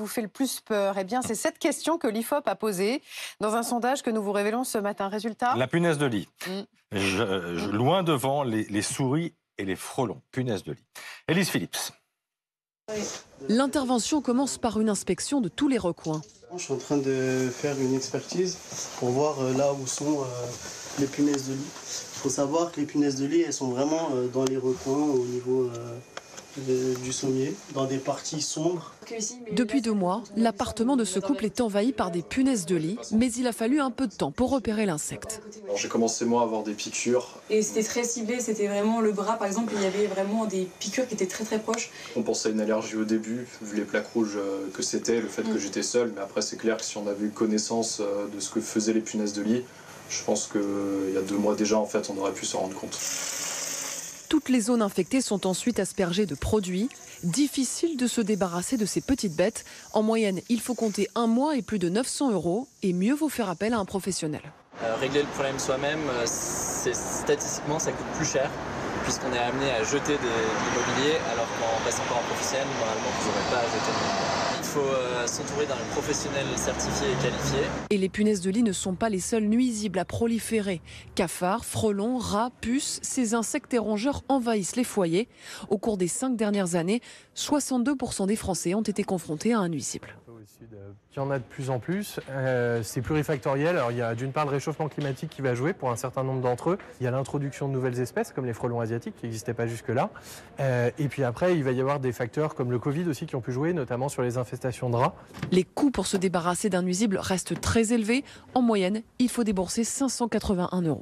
vous fait le plus peur? Eh bien, c'est cette question que l'IFOP a posée dans un sondage que nous vous révélons ce matin. Résultat? La punaise de lit. Loin devant les souris et les frelons. Punaise de lit. Élise Phillips. L'intervention commence par une inspection de tous les recoins. Je suis en train de faire une expertise pour voir là où sont les punaises de lit. Il faut savoir que les punaises de lit, elles sont vraiment dans les recoins au niveau du sommier, dans des parties sombres. Depuis 2 mois, l'appartement de ce couple est envahi par des punaises de lit, mais il a fallu un peu de temps pour repérer l'insecte. J'ai commencé moi à avoir des piqûres. Et c'était très ciblé, c'était vraiment le bras par exemple, il y avait vraiment des piqûres qui étaient très proches. On pensait à une allergie au début, vu les plaques rouges que c'était, le fait que j'étais seul, mais après c'est clair que si on avait eu connaissance de ce que faisaient les punaises de lit, je pense qu'il y a 2 mois déjà en fait on aurait pu s'en rendre compte. Toutes les zones infectées sont ensuite aspergées de produits. Difficile de se débarrasser de ces petites bêtes. En moyenne, il faut compter 1 mois et plus de 900 € et mieux vaut faire appel à un professionnel. Régler le problème soi-même, statistiquement, ça coûte plus cher puisqu'on est amené à jeter de l'immobilier alors qu'en passant par un professionnel, normalement, vous n'aurez pas à jeter de l'immobilier. Il faut s'entourer d'un professionnel certifié et qualifié. Et les punaises de lit ne sont pas les seuls nuisibles à proliférer. Cafards, frelons, rats, puces, ces insectes et rongeurs envahissent les foyers. Au cours des 5 dernières années, 62% des Français ont été confrontés à un nuisible. Il y en a de plus en plus, c'est plurifactoriel. Alors, il y a d'une part le réchauffement climatique qui va jouer pour un certain nombre d'entre eux. Il y a l'introduction de nouvelles espèces comme les frelons asiatiques qui n'existaient pas jusque-là. Et puis après, il va y avoir des facteurs comme le Covid aussi qui ont pu jouer, notamment sur les infestations de rats. Les coûts pour se débarrasser d'un nuisible restent très élevés. En moyenne, il faut débourser 581 €.